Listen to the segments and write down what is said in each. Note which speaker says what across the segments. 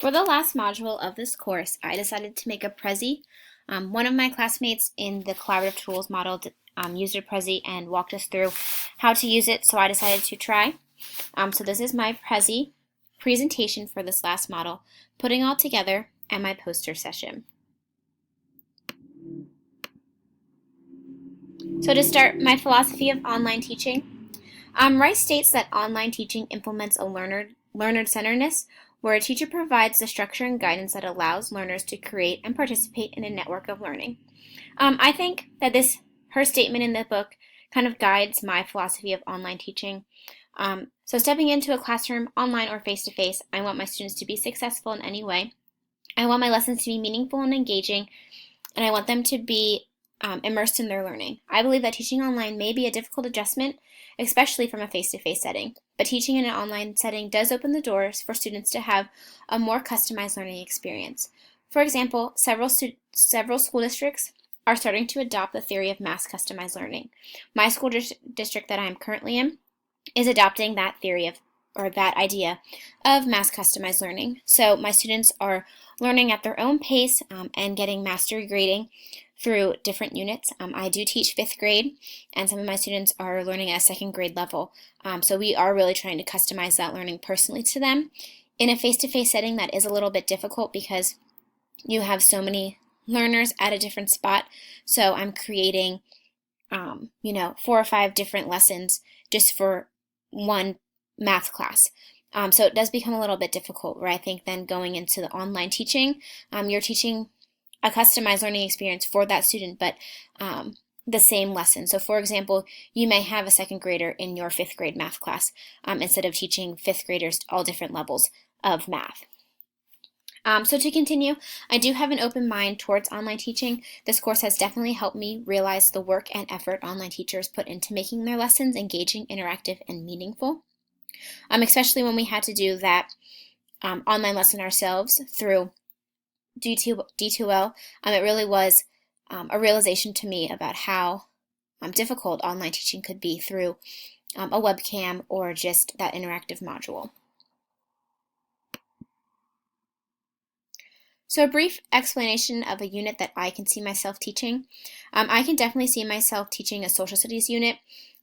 Speaker 1: For the last module of this course, I decided to make a Prezi. One of my classmates in the collaborative tools model used a Prezi and walked us through how to use it, so I decided to try. So this is my Prezi presentation for this last model, putting all together, and my poster session. So to start, my philosophy of online teaching. Rice states that online teaching implements a learner-centeredness, where a teacher provides the structure and guidance that allows learners to create and participate in a network of learning. I think that her statement in the book kind of guides my philosophy of online teaching. So stepping into a classroom, online or face-to-face, I want my students to be successful in any way. I want my lessons to be meaningful and engaging, and I want them to be immersed in their learning. I believe that teaching online may be a difficult adjustment, especially from a face-to-face setting, but teaching in an online setting does open the doors for students to have a more customized learning experience. For example, several school districts are starting to adopt the theory of mass customized learning. My school district that I am currently in is adopting that theory or that idea of mass customized learning. So my students are learning at their own pace and getting mastery grading through different units. I do teach 5th grade, and some of my students are learning at a 2nd grade level. So we are really trying to customize that learning personally to them. In a face-to-face setting, that is a little bit difficult because you have so many learners at a different spot. So I'm creating, 4 or 5 different lessons just for one math class. So it does become a little bit difficult, where I think then going into the online teaching, you're teaching a customized learning experience for that student, but the same lesson. So for example, you may have a 2nd grader in your 5th grade math class instead of teaching 5th graders all different levels of math. So to continue, I do have an open mind towards online teaching. This course has definitely helped me realize the work and effort online teachers put into making their lessons engaging, interactive, and meaningful. Especially when we had to do that online lesson ourselves through D2L, it really was a realization to me about how difficult online teaching could be through a webcam or just that interactive module. So a brief explanation of a unit that I can see myself teaching. I can definitely see myself teaching a social studies unit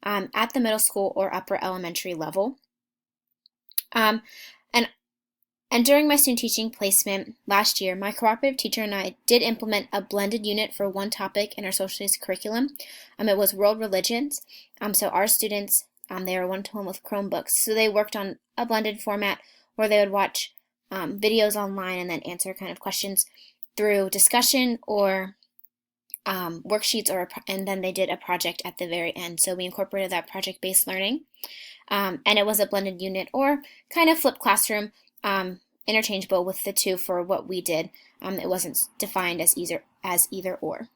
Speaker 1: at the middle school or upper elementary level. And during my student teaching placement last year, my cooperative teacher and I did implement a blended unit for one topic in our social studies curriculum. It was world religions. So our students, they were one-to-one with Chromebooks. So they worked on a blended format where they would watch videos online and then answer kind of questions through discussion or worksheets, and then they did a project at the very end. So we incorporated that project-based learning. And it was a blended unit or kind of flipped classroom, interchangeable with the two for what we did. It wasn't defined as either or.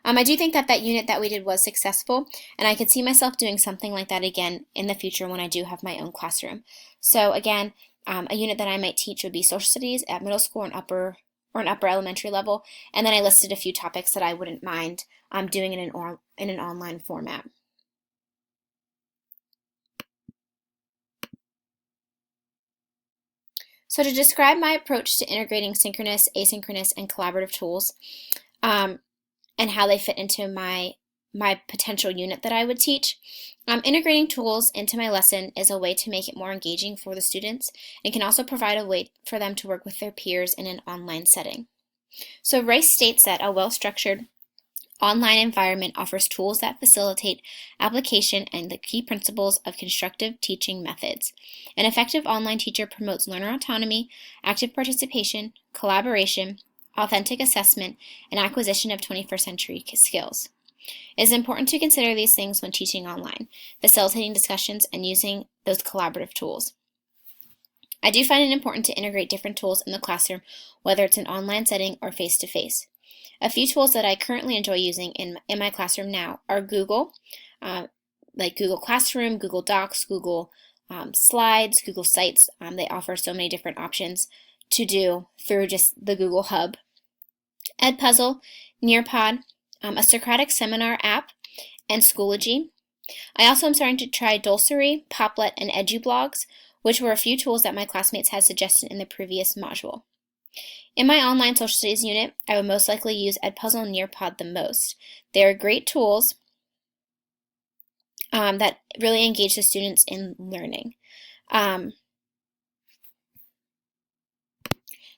Speaker 1: I do think that unit that we did was successful, and I could see myself doing something like that again in the future when I do have my own classroom. So again, a unit that I might teach would be social studies at middle school and upper elementary level, and then I listed a few topics that I wouldn't mind doing in an online format. So to describe my approach to integrating synchronous, asynchronous, and collaborative tools, and how they fit into my potential unit that I would teach, integrating tools into my lesson is a way to make it more engaging for the students, and can also provide a way for them to work with their peers in an online setting. So Rice states that a well-structured online environment offers tools that facilitate application and the key principles of constructive teaching methods. An effective online teacher promotes learner autonomy, active participation, collaboration, authentic assessment, and acquisition of 21st century skills. It is important to consider these things when teaching online, facilitating discussions, and using those collaborative tools. I do find it important to integrate different tools in the classroom, whether it's an online setting or face-to-face. A few tools that I currently enjoy using in my classroom now are Google, like Google Classroom, Google Docs, Google Slides, Google Sites. They offer so many different options to do through just the Google Hub. Edpuzzle, Nearpod, a Socratic seminar app, and Schoology. I also am starting to try Dulcery, Poplet, and EduBlogs, which were a few tools that my classmates had suggested in the previous module. In my online social studies unit, I would most likely use Edpuzzle and Nearpod the most. They are great tools that really engage the students in learning.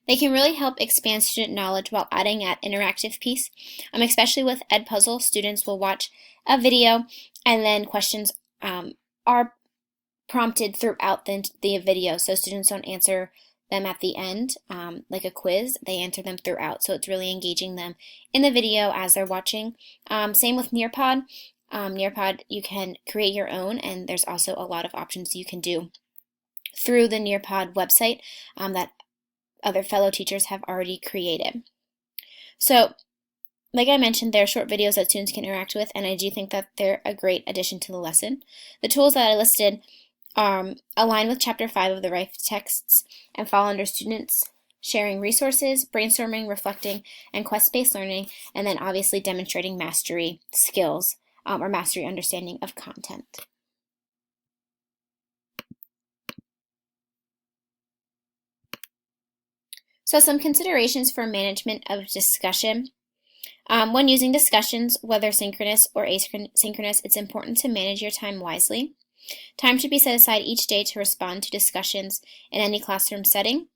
Speaker 1: They can really help expand student knowledge while adding that interactive piece. Especially with Edpuzzle, students will watch a video and then questions are prompted throughout the video, so students don't answer them at the end like a quiz. They answer them throughout, so it's really engaging them in the video as they're watching. Same with Nearpod. Nearpod, you can create your own, and there's also a lot of options you can do through the Nearpod website that other fellow teachers have already created. So, like I mentioned, there are short videos that students can interact with, and I do think that they're a great addition to the lesson. The tools that I listed align with Chapter 5 of the Rife texts and fall under students sharing resources, brainstorming, reflecting, and quest-based learning, and then obviously demonstrating mastery skills or mastery understanding of content. So some considerations for management of discussion. When using discussions, whether synchronous or asynchronous, it's important to manage your time wisely. Time should be set aside each day to respond to discussions in any classroom setting.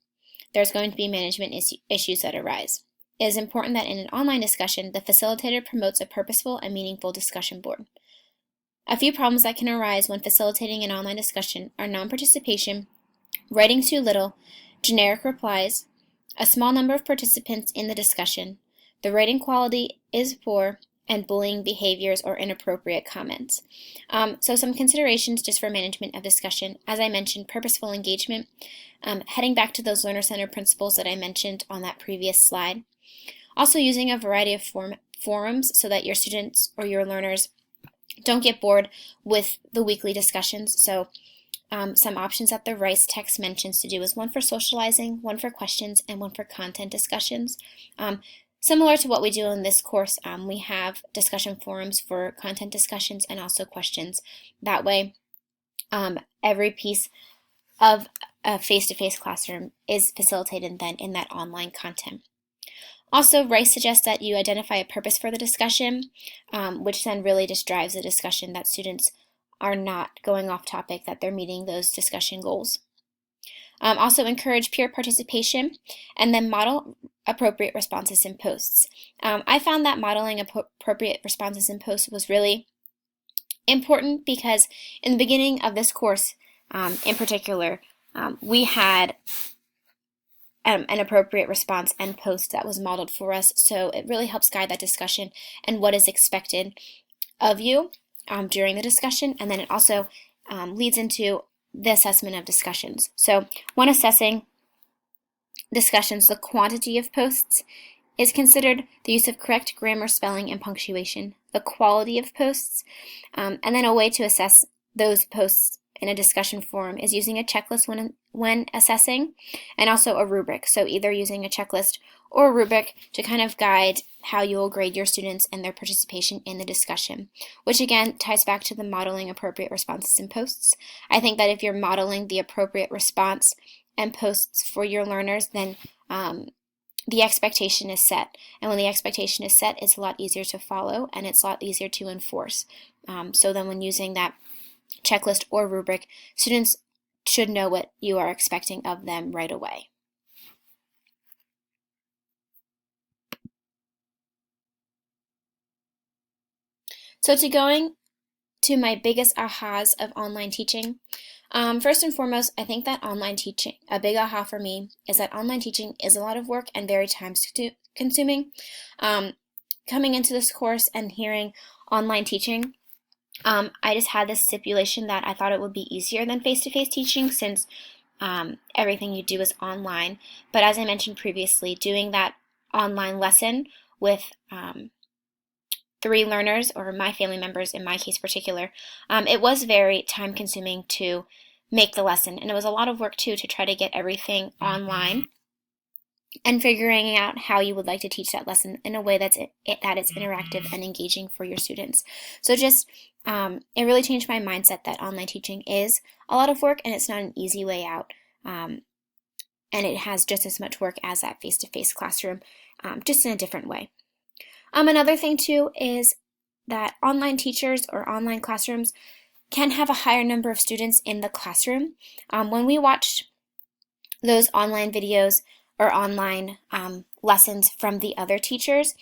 Speaker 1: There's going to be management issues that arise. It is important that in an online discussion, the facilitator promotes a purposeful and meaningful discussion board. A few problems that can arise when facilitating an online discussion are non-participation, writing too little, generic replies, a small number of participants in the discussion, the writing quality is poor, and bullying behaviors or inappropriate comments. So some considerations just for management of discussion. As I mentioned, purposeful engagement, heading back to those learner-centered principles that I mentioned on that previous slide. Also using a variety of forums so that your students or your learners don't get bored with the weekly discussions. So some options that the Rice text mentions to do is one for socializing, one for questions, and one for content discussions. Similar to what we do in this course, we have discussion forums for content discussions and also questions. That way, every piece of a face-to-face classroom is facilitated then in that online content. Also, Rice suggests that you identify a purpose for the discussion, which then really just drives the discussion that students are not going off topic, that they're meeting those discussion goals. Also encourage peer participation, and then model appropriate responses in posts. I found that modeling appropriate responses in posts was really important because in the beginning of this course, in particular, we had an appropriate response and post that was modeled for us, so it really helps guide that discussion and what is expected of you during the discussion, and then it also leads into the assessment of discussions. So when assessing discussions, the quantity of posts is considered, the use of correct grammar, spelling, and punctuation, the quality of posts, and then a way to assess those posts in a discussion forum is using a checklist when assessing, and also a rubric. So either using a checklist or a rubric to kind of guide how you will grade your students and their participation in the discussion, which again ties back to the modeling appropriate responses and posts. I think that if you're modeling the appropriate response and posts for your learners, then the expectation is set. And when the expectation is set, it's a lot easier to follow and it's a lot easier to enforce. So then when using that checklist or rubric, students should know what you are expecting of them right away. So going to my biggest ahas of online teaching. First and foremost, I think that online teaching, a big aha for me, is that online teaching is a lot of work and very time consuming. Coming into this course and hearing online teaching, I just had this stipulation that I thought it would be easier than face-to-face teaching since everything you do is online. But as I mentioned previously, doing that online lesson with 3 learners, or my family members in my case particular, it was very time consuming to make the lesson, and it was a lot of work too to try to get everything online and figuring out how you would like to teach that lesson in a way that is interactive and engaging for your students. So just it really changed my mindset that online teaching is a lot of work and it's not an easy way out. And it has just as much work as that face-to-face classroom, just in a different way. Another thing too is that online teachers or online classrooms can have a higher number of students in the classroom. When we watched those online videos or online lessons from the other teachers,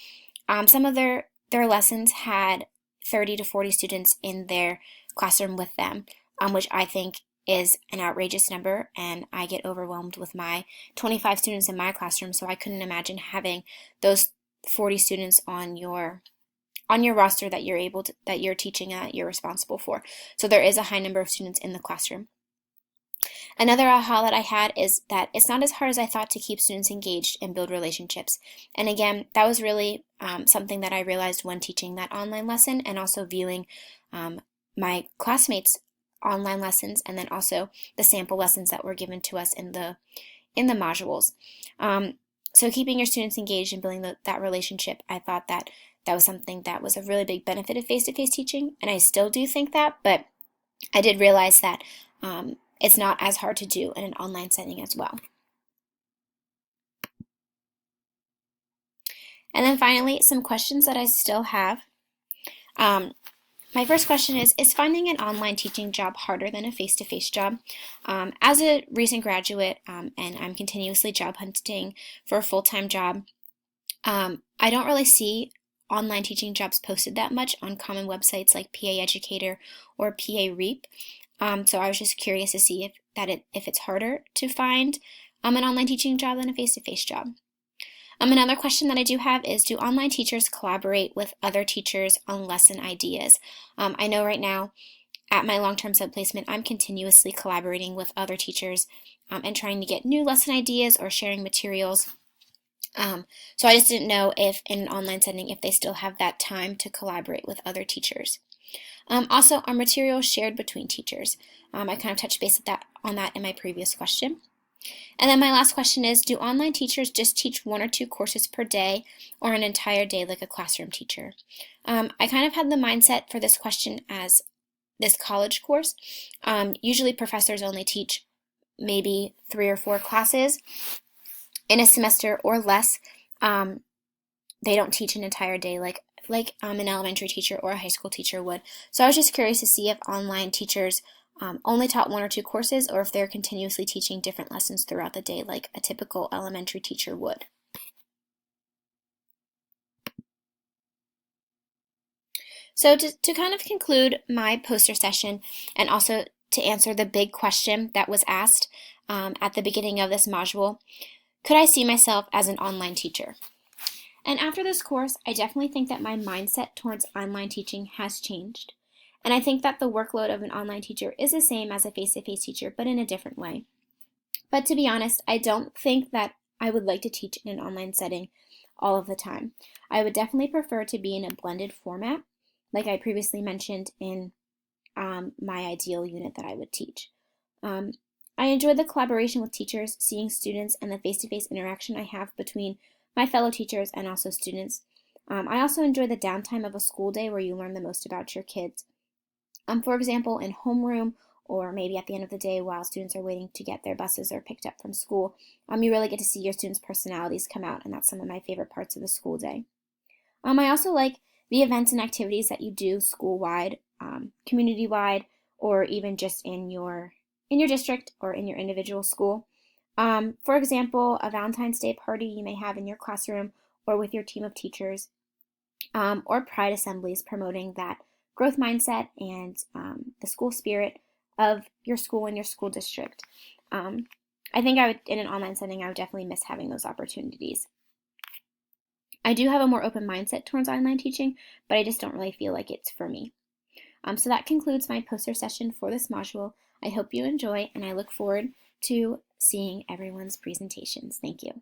Speaker 1: some of their lessons had 30 to 40 students in their classroom with them, which I think is an outrageous number, and I get overwhelmed with my 25 students in my classroom, so I couldn't imagine having those 40 students on your roster that you're teaching and that you're responsible for. So there is a high number of students in the classroom. Another aha that I had is that it's not as hard as I thought to keep students engaged and build relationships. And again, that was really something that I realized when teaching that online lesson and also viewing my classmates' online lessons and then also the sample lessons that were given to us in the modules. So keeping your students engaged and building that relationship, I thought that was something that was a really big benefit of face-to-face teaching, and I still do think that, but I did realize that it's not as hard to do in an online setting as well. And then finally, some questions that I still have. My first question is finding an online teaching job harder than a face-to-face job? As a recent graduate, and I'm continuously job hunting for a full-time job, I don't really see online teaching jobs posted that much on common websites like PA Educator or PA Reap. So I was just curious to see if it's harder to find an online teaching job than a face-to-face job. Another question that I do have is, do online teachers collaborate with other teachers on lesson ideas? I know right now at my long-term subplacement, I'm continuously collaborating with other teachers and trying to get new lesson ideas or sharing materials. So I just didn't know if in an online setting, if they still have that time to collaborate with other teachers. Also, are materials shared between teachers? I kind of touched base on that in my previous question. And then my last question is, do online teachers just teach 1 or 2 courses per day or an entire day like a classroom teacher? I kind of had the mindset for this question as this college course. Usually professors only teach maybe 3 or 4 classes in a semester or less. They don't teach an entire day like an elementary teacher or a high school teacher would. So I was just curious to see if online teachers only taught 1 or 2 courses or if they're continuously teaching different lessons throughout the day like a typical elementary teacher would. So to kind of conclude my poster session and also to answer the big question that was asked at the beginning of this module, could I see myself as an online teacher? And after this course, I definitely think that my mindset towards online teaching has changed. And I think that the workload of an online teacher is the same as a face-to-face teacher, but in a different way. But to be honest, I don't think that I would like to teach in an online setting all of the time. I would definitely prefer to be in a blended format, like I previously mentioned in my ideal unit that I would teach. I enjoy the collaboration with teachers, seeing students, and the face-to-face interaction I have between my fellow teachers and also students. I also enjoy the downtime of a school day where you learn the most about your kids. For example, in homeroom or maybe at the end of the day while students are waiting to get their buses or picked up from school, you really get to see your students' personalities come out, and that's some of my favorite parts of the school day. I also like the events and activities that you do school-wide, community-wide, or even just in your district or in your individual school. For example, a Valentine's Day party you may have in your classroom or with your team of teachers, or pride assemblies promoting that growth mindset and the school spirit of your school and your school district. I think in an online setting, I would definitely miss having those opportunities. I do have a more open mindset towards online teaching, but I just don't really feel like it's for me. So that concludes my poster session for this module. I hope you enjoy, and I look forward to seeing everyone's presentations. Thank you.